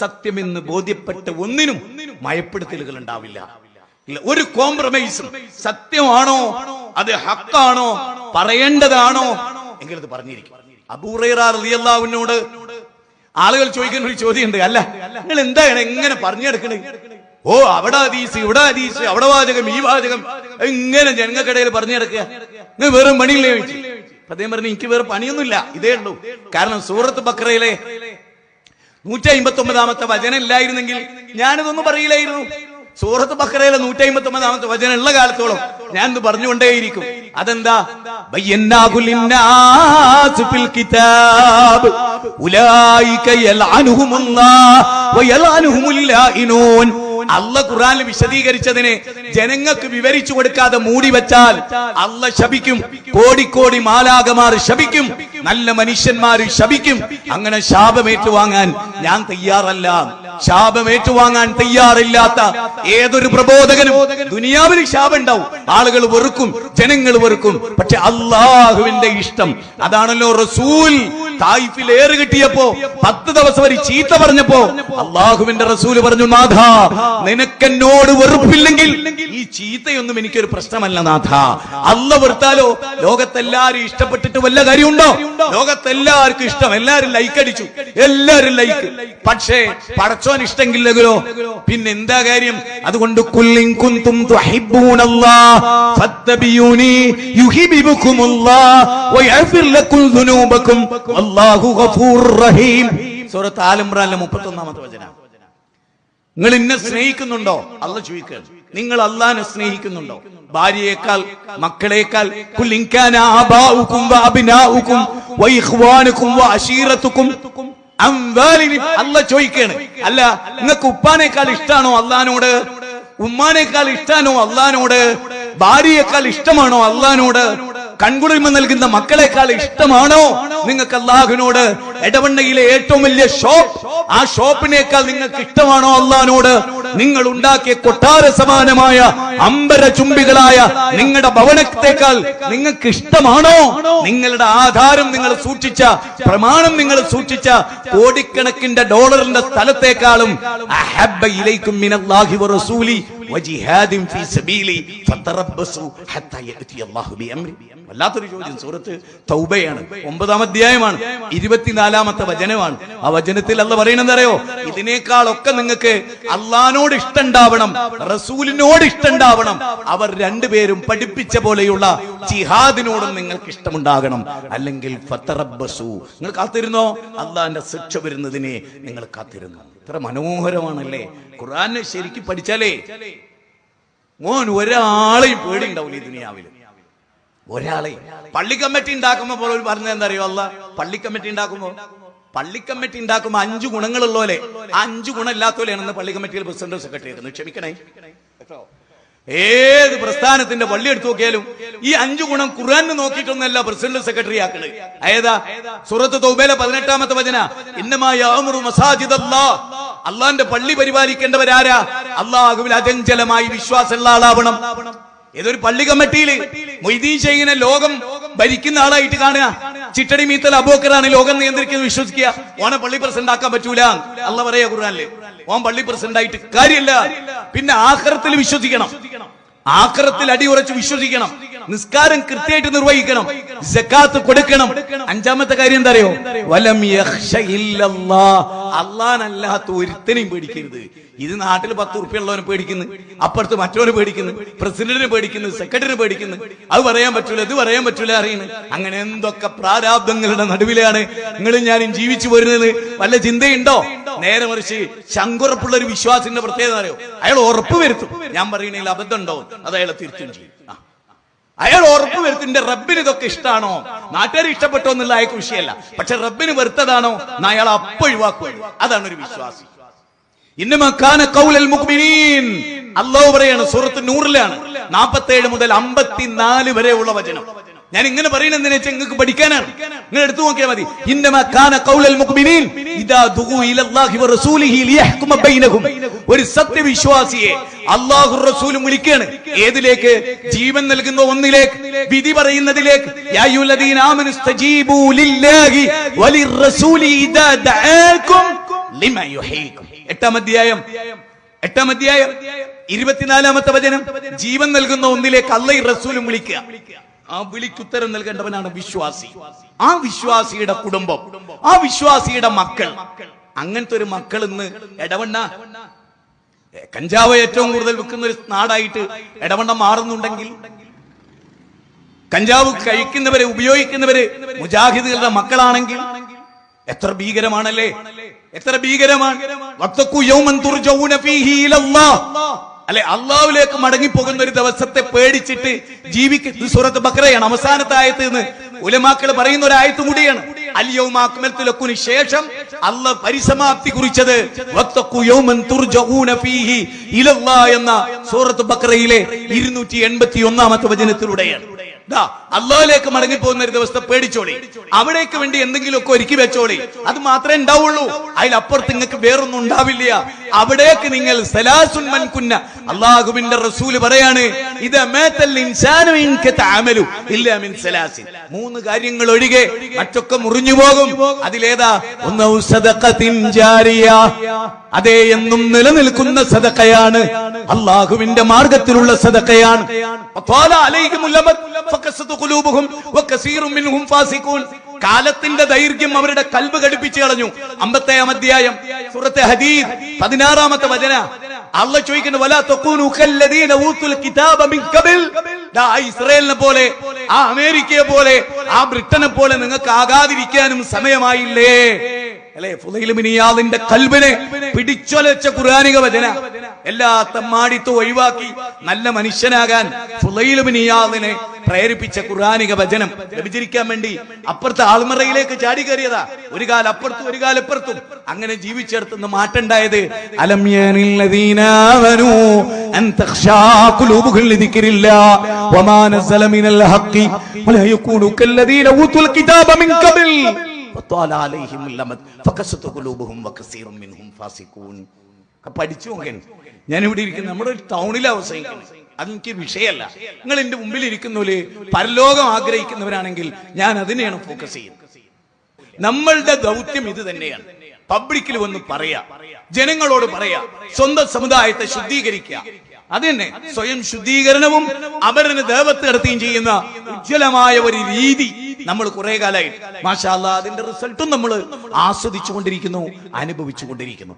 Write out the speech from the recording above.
സത്യമെന്ന് ബോധ്യപ്പെട്ട ഒന്നിനും മയപ്പെടുത്തലുകൾ ഉണ്ടാവില്ല. ഒരു കോംപ്രമൈസും സത്യമാണോ അത് ഹക്കാണോ പറയേണ്ടതാണോ എങ്കിൽ അത് പറഞ്ഞിരിക്കും. അബൂ ഹുറൈറ റളിയല്ലാഹു അൻഹുവിനോട് ആളുകൾ ചോദിക്കുന്ന ഒരു ചോദ്യമുണ്ട്, അല്ല നിങ്ങൾ എന്താണ് എങ്ങനെ പറഞ്ഞെടുക്കണേ? ഓ അവിടെ ഹദീസ് ഇവിടെ ഹദീസ് അവിടെ വാചകം ഈ വാചകം ഇങ്ങനെ ജനങ്ങൾക്കിടയിൽ പറഞ്ഞു നടക്കുക, നിങ്ങൾ വേറെ പണിയില്ലേ ചോദിച്ചു. അദ്ദേഹം പറഞ്ഞു എനിക്ക് വേറെ പണിയൊന്നുമില്ല, ഇതേ ഉള്ളൂ. കാരണം സൂറത്ത് ബഖറയിലെ 159 വചനം ഇല്ലായിരുന്നെങ്കിൽ ഞാനിതൊന്നും പറയില്ലായിരുന്നു. സൂറത്ത് ബഖറയിലെ 159 വചനം ഉള്ള കാലത്തോളം ഞാൻ ഇത് പറഞ്ഞുകൊണ്ടേയിരിക്കും. അതെന്താ? ബയ്യനാഹു ലിന്നാസ് ഫിൽ കിതാബ് ഉലൈക യൽഅനുഹുമുല്ലാഹ് വയൽഅനുഹുമുൽ ലാഇനൂൻ. അല്ലാഹ് ഖുർആനിൽ വിശദീകരിച്ചതിനെ ജനങ്ങൾക്ക് വിവരിച്ചു കൊടുക്കാതെ മൂടി വെച്ചാൽ അല്ലാഹ് ശപിക്കും. കോടിക്കോടി മാലാഖമാർ ശപിക്കും, നല്ല മനുഷ്യന്മാർ ശപിക്കും. അങ്ങനെ ശാപമേറ്റുവാങ്ങാൻ ഞാൻ തയ്യാറല്ല. ശാപമേറ്റുവാങ്ങാൻ തയ്യാറില്ലാത്ത ഏതൊരു പ്രബോധകനും ദുനിയാവിൽ ശാപം ഉണ്ടാവും, ആളുകൾ വെറുക്കും, ജനങ്ങൾ വെറുക്കും. പക്ഷെ അള്ളാഹുവിന്റെ ഇഷ്ടം അതാണല്ലോ. റസൂൽ തായിഫിൽ ഏറ് കിട്ടിയപ്പോ 10 ദിവസം വരെ ചീത്ത പറഞ്ഞപ്പോ അള്ളാഹുവിന്റെ റസൂൽ പറഞ്ഞു, നാഥ നിനക്കെന്നോട് വെറുപ്പില്ലെങ്കിൽ ഈ ചീത്തയൊന്നും എനിക്കൊരു പ്രശ്നമല്ല നാഥ. അല്ലാഹ് വെറുത്താലോ? ലോകത്തെല്ലാരും ഇഷ്ടപ്പെട്ടിട്ട് വല്ല കാര്യമുണ്ടോ? ലോകത്തെല്ലാവർക്കും ഇഷ്ടം, എല്ലാരും ലൈക്ക് അടിച്ചു, എല്ലാരും ലൈക്ക്. പക്ഷേ പടച്ചോൻ ഇഷ്ടമെങ്കിലോ പിന്നെ എന്താ കാര്യം? അതുകൊണ്ട് കുല്ലിൻ കുന്തും തുഹിബ്ബൂനല്ലാഹ് ഫത്തബിയൂനി യുഹിബ്ബുകുമുല്ലാഹ് വയഗ്ഫിർ ലക്കും ദുനൂബക്കും വല്ലാഹു ഗഫൂറുർ റഹീം. സൂറത്ത് ആൽ ഇംറാനിലെ 31 വചനം. നിങ്ങൾ എന്നെ സ്നേഹിക്കുന്നുണ്ടോ? അല്ലാഹ് ചോദിക്കുകയാണ്. നിങ്ങൾ അല്ലാഹനെ സ്നേഹിക്കുന്നുണ്ടോ? ഭാര്യയേക്കാൾ, മക്കളേക്കാൾ. ഖുൽ ഇൻ കാന ആബാഉകും വഅബ്നാഉകും വഇഖ്വാനുകും വഅശീറതുകും അംവാലിനി. അല്ലാഹ് ചോദിക്കുകയാണ്, അല്ല നിങ്ങൾക്ക് ഉപ്പാനേക്കാൾ ഇഷ്ടാണോ അല്ലാഹനോട്? ഉമ്മാനേക്കാൾ ഇഷ്ടാണോ അല്ലാഹനോട്? ഭാര്യയേക്കാൾ ഇഷ്ടമാണോ അല്ലാഹനോട്? കൺകുളിർമ നൽകുന്ന മക്കളെക്കാൾ ഇഷ്ടമാണോ നിങ്ങൾക്ക് അല്ലാഹുവിനോട്? എടവണ്ണയിലെ ഏറ്റവും വലിയ ഷോപ്പ്, ആ ഷോപ്പിനേക്കാൾ നിങ്ങൾക്ക് ഇഷ്ടമാണോ അല്ലാഹുവിനോട്? നിങ്ങൾ ഉണ്ടാക്കിയ കൊട്ടാര സമാനമായ അമ്പര ചുംബികളായ നിങ്ങളുടെ ഭവനത്തേക്കാൾ നിങ്ങൾക്ക് ഇഷ്ടമാണോ? നിങ്ങളുടെ ആധാരം നിങ്ങൾ സൂക്ഷിച്ച, പ്രമാണം നിങ്ങൾ സൂക്ഷിച്ച കോടിക്കണക്കിന്റെ ഡോളറിന്റെ സ്ഥലത്തേക്കാളും അഹബ്ബ ഇലൈക്കും മിനല്ലാഹി വറസൂലി വജിഹാദിൻ ഫീ സബീലി ഫതറബ്ബസു ഹത്താ യഅതി അല്ലാഹു ബിഅംരി. വല്ലാത്തൊരു ചോദ്യം. സൂറത്ത് തൗബയാണ്, 9-ാം അധ്യായമാണ്, 24-ാമത്തെ വചനമാണ്. ആ വചനത്തിൽ അല്ലാഹ് പറയുന്നത് അറിയോ? ഇതിനേക്കാളൊക്കെ നിങ്ങൾക്ക് അല്ലാഹുവിനോട് ഇഷ്ടമുണ്ടാവണം, റസൂലിനോട് ഇഷ്ടമുണ്ടാവണം. അവർ രണ്ടുപേരും പഠിപ്പിച്ച പോലെയുള്ള ജിഹാദിനോടും നിങ്ങൾക്ക് ഇഷ്ടമുണ്ടാകണം. അല്ലെങ്കിൽ ഫതറബ്ബസു, നിങ്ങൾ കാത്തിരുന്നോ? അല്ലാഹുവിന്റെ ശിക്ഷ വരുന്നതിനെ നിങ്ങൾ കാത്തിരുന്നു. ഇത്ര മനോഹരമാണല്ലേ ഖുർആനെ ശരിക്കും പഠിച്ചാലേ മോൻ ഒരാളെയും പേടി ഉണ്ടാവില്ല ഈ ദുനിയാവിൽ. ഒരാളെ പള്ളി കമ്മിറ്റി ഉണ്ടാക്കുമ്പോ പോലെ പറഞ്ഞത് എന്താ അറിയോ? അല്ല പള്ളി കമ്മിറ്റി ഉണ്ടാക്കുമ്പോ 5 ഗുണങ്ങളുള്ളോലെ 5 ഗുണം ഇല്ലാത്തോലെയാണെന്ന് പള്ളി കമ്മിറ്റിയിൽ പ്രസിഡന്റ് സെക്രട്ടറി ആക്കുന്നത്. ക്ഷമിക്കണേ, ഏത് പ്രസ്ഥാനത്തിന്റെ പള്ളി എടുത്തു നോക്കിയാലും ഈ 5 ഗുണം ഖുർആനിൽ നോക്കിയിട്ടൊന്നല്ല പ്രസിഡന്റ് സെക്രട്ടറി ആക്കണത്. ഏതാ? സൂറത്ത് തൗബയിലെ 18-ാമത്തെ വചനം. ഇന്നമാ യഅ്മുറു മസാജിദല്ലാഹ്. അള്ളാന്റെ പള്ളി പരിപാലിക്കേണ്ടവരാരാ? അള്ളാഹുവിൽ അചഞ്ചലമായി വിശ്വാസമുള്ള ആളാവണം. ഏതൊരു പള്ളി കമ്മിറ്റിയില് മൊയ്തീൻ ശൈഖിനെ ലോകം ഭരിക്കുന്ന ആളായിട്ട് കാണുക, ചിട്ടടി മീത്തൽ അബൂബക്കറാണ് ലോകം നിയന്ത്രിക്കുന്നത് വിശ്വസിക്കുക, ഓനെ പള്ളി പ്രസിഡന്റ് ആക്കാൻ പറ്റൂല. അല്ലാഹ് പറയാ ഖുർആനില്, ഓൻ പള്ളി പ്രസിഡന്റ് ആയിട്ട് കാര്യമില്ല. പിന്നെ ആഖിറത്തിൽ വിശ്വസിക്കണം, ആഖിറത്തിൽ അടിയുറച്ച് വിശ്വസിക്കണം, നിസ്കാരം കൃത്യമായിട്ട് നിർവഹിക്കണം, സകാത്ത് കൊടുക്കണം. 5-ാമത്തെ കാര്യം എന്താ അറിയോ? വലം യഖ്ശ ഇല്ലല്ലാഹ്. അല്ലാഹനല്ലാത്ത ഒരുത്തനെയും പേടിക്കരുത്. ഇത് നാട്ടിൽ 10 ഉറുപ്പിക ഉള്ളവനെ പേടിക്കുന്നു, അപ്പുറത്ത് മറ്റവനെ പേടിക്കുന്നു, പ്രസിഡന്റിനെ പേടിക്കുന്നു, സെക്രട്ടറിനെ പേടിക്കുന്നു. അത് പറയാൻ പറ്റൂല, ഇത് പറയാൻ പറ്റൂല അറിയുന്നത്. അങ്ങനെ എന്തൊക്കെ പ്രാരാബ്ദങ്ങളുടെ നടുവിലാണ് നിങ്ങളും ഞാനും ജീവിച്ചു പോരുന്നത്. വല്ല ചിന്തയുണ്ടോ? നേരെ മറിച്ച് ശങ്കുറപ്പുള്ള ഒരു വിശ്വാസിന്റെ പ്രത്യേകത അറിയോ? അയാൾ ഉറപ്പ് വരുത്തും, ഞാൻ പറയണതിൽ അബദ്ധം ഉണ്ടോ അത് അയാളെ തിരുത്തും ചെയ്യും. അയാൾ ഉറപ്പ് വരുത്തിന്റെ റബ്ബിന് ഇതൊക്കെ ഇഷ്ടമാണോ, നാട്ടുകാർ ഇഷ്ടപ്പെട്ടോ എന്നുള്ള അയാൾക്ക് വിഷയമല്ല. പക്ഷെ റബ്ബിന് വെറുത്തതാണോ എന്ന് അയാൾ അപ്പോൾ ഒഴിവാക്കുകയാണ്. അതാണ് ഒരു വിശ്വാസി. ഇന്നമാ കാന ഖൗലൽ മുഅ്മിനീൻ. അല്ലാഹു പറയാണ്, സൂറത്ത് നൂറിലാണ് 47 മുതൽ 54 വരെയുള്ള വചനം. ഞാൻ ഇങ്ങനെ പറയുന്നതിനെ നിങ്ങൾക്ക് പഠിക്കാനാണ്, നിങ്ങൾ എടുത്തു നോക്കിയാൽ മതി. ഇന്നമാ കാന ഖൗലൽ മുഅ്മിനീൻ ഇദാ ദുഉ ഇലല്ലാഹി വറസൂലിഹി ലിയഹ്കുമ ബൈനഹും. ഒരു സത്യവിശ്വാസിയെ അല്ലാഹു റസൂലും വിളിക്കുകയാണ്. ഏതിലേക്ക്? ജീവൻ നൽകുന്ന ഒന്നിലേക്ക്, വിധി പറയുന്നതിലേക്ക്. യാ അയ്യുഹല്ലദീന ആമനു ഇസ്തജീബൂ ലില്ലാഹി വലിർ റസൂലി ഇദാ ദഅാകും ലിമ യുഹീക്കും. 8-ാം അധ്യായം 24-ാമത്തെ വചനം. ജീവൻ നൽകുന്ന ഒന്നിലേക്ക് അള്ളയും റസൂലും വിളിക്കുക. ആ വിളിക്കുത്തരം നൽകേണ്ടവനാണ് വിശ്വാസി. ആ വിശ്വാസിയുടെ കുടുംബം, ആ വിശ്വാസിയുടെ മക്കൾ. അങ്ങനത്തെ ഒരു മക്കൾ ഇന്ന് എടവണ്ണ കഞ്ചാവ് ഏറ്റവും കൂടുതൽ വിൽക്കുന്ന ഒരു നാടായിട്ട് എടവണ്ണ മാറുന്നുണ്ടെങ്കിൽ, കഞ്ചാവ് കഴിക്കുന്നവര് ഉപയോഗിക്കുന്നവര് മുജാഹിദുകളുടെ മക്കളാണെങ്കിൽ എത്ര ഭീകരമാണല്ലേ, എത്ര ഭീകരമാണ്. വത്തഖു യൗമൻ തുർജഊന ഫീഹി ഇലല്ലാഹ്, അല്ലെ, അള്ളാഹുവിലേക്ക് മടങ്ങിപ്പോകുന്ന ഒരു ദിവസത്തെ പേടിച്ചിട്ട് ജീവിക്കുന്ന സൂറത്ത് ബഖറയാണ് അവസാനത്തെ ആയത്ത് എന്ന് ഉലമാക്കൾ പറയുന്ന ഒരു ആയത്ത് കൂടിയാണ്. അൽ യൗമ അക്മൽതു ലക്കുന് ശേഷം അല്ലാഹ് പരിസമാപ്തി കുറിച്ചത് വത്തഖു യൗമൻ തുർജഊന ഫീഹി ഇലല്ലാഹ് എന്ന സൂറത്ത് ബഖറയിലെ 281-ാമത്തെ വചനത്തിലൂടെയാണ്. അള്ളാഹിലേക്ക് മടങ്ങി പോകുന്ന ഒരു ദിവസത്തെ പേടിച്ചോളി, അവിടേക്ക് വേണ്ടി എന്തെങ്കിലുമൊക്കെ ഒരുക്കി വെച്ചോളി. അത് മാത്രമേ ഉണ്ടാവുള്ളൂ, അതിലപ്പുറത്ത് നിങ്ങൾക്ക് വേറൊന്നും ഉണ്ടാവില്ല. അവിടേക്ക് നിങ്ങൾ സലാസുൻ മൻ കുന്ന, അള്ളാഹുവിന്റെ റസൂല് പറയാണ്, ഇത് മാതൽ ഇൻസാനു ഇൻ കതഅമലു ഇല്ലാ മിൻ സലാസിൻ, 3 കാര്യങ്ങൾ ഒഴികെ മറ്റൊക്കെ മുറിഞ്ഞു പോകും. അതിലേതാ? ഒന്ന് സദഖത്തിൻ ജാരിയ, അതേ എന്നും നിലനിൽക്കുന്ന സദഖയാണ്, അള്ളാഹുവിന്റെ മാർഗത്തിലുള്ള സദഖയാണ്. കാലത്തിന്റെ ദൈർഘ്യം അവരുടെ കൽബ് ഘടിപ്പിച്ചു കളഞ്ഞു. 50-ാം അധ്യായം സൂറത്തെ ഹദീദ് 16-ാമത്തെ വചന അള്ളാഹ് ചോദിക്കുന്നു, വലാ തഖൂനു കല്ലദീന ഊതുൽ കിതാബ മിൻ ഖബൽ, ഇസ്രായേലിനെ പോലെ, ആ അമേരിക്കയെ പോലെ, ആ ബ്രിട്ടനെ പോലെ നിങ്ങൾക്ക് ആകാതിരിക്കാനും സമയമായില്ലേ? അല്ലെ, ഫുളൈൽ ഇബ്നു ഇയാദിന്റെ കൽബിനെ പിടിച്ചൊലച്ച ഖുർആനിക വചന. എല്ലാ തമ്മാടിത്തും ഒഴിവാക്കി നല്ല മനുഷ്യനാകാൻ ഫുളൈൽ ഇബ്നു ഇയാദിനെ പ്രേരിപ്പിച്ച ഖുർആനിക വചനം ലഭിച്ചിരിക്കാൻ വേണ്ടി അപ്പുറത്തെ ആൾമറയിലേക്ക് ചാടി കയറിയതാ. ഒരു കാലം അപ്പുറത്തും ഒരു കാലം ഇപ്പുറത്തും അങ്ങനെ ജീവിച്ചെടുത്തുനിന്ന് മാറ്റണ്ടായത്. അലം യനില്ലദീന ആമനൂ അൻ തഖ്ശാ ഖുലൂബുഹും ലിദിക്രില്ലാഹ് വമാ നസല മിനൽ ഹഖ് വലാ യകൂനു കല്ലദീന ഊതുൽ കിതാബ മിൻ ഖബൽ പഠിച്ചു നോക്കാൻ. ഞാൻ ഇവിടെ ഇരിക്കുന്ന നമ്മുടെ ഒരു ടൗണിൽ അവസാനിക്കുന്നു, അതെനിക്ക് വിഷയമല്ല. നിങ്ങൾ എന്റെ മുമ്പിൽ ഇരിക്കുന്നവര് പരലോകം ആഗ്രഹിക്കുന്നവരാണെങ്കിൽ ഞാൻ അതിനെയാണ് ഫോക്കസ് ചെയ്യുന്നത്. നമ്മളുടെ ദൗത്യം ഇത് തന്നെയാണ്. പബ്ലിക്കിൽ വന്ന് പറയാ, ജനങ്ങളോട് പറയാ, സ്വന്തം സമുദായത്തെ ശുദ്ധീകരിക്കുക. അത് തന്നെ സ്വയം ശുദ്ധീകരണവും അവരന് ദേവത്ത് നടത്തുകയും ചെയ്യുന്ന ഉജ്ജ്വലമായ ഒരു രീതി നമ്മൾ കുറെ കാലമായി മാഷാ അല്ലാഹ് അതിന്റെ റിസൾട്ടും നമ്മൾ ആസ്വദിച്ചുകൊണ്ടിരിക്കുന്നു, അനുഭവിച്ചുകൊണ്ടിരിക്കുന്നു.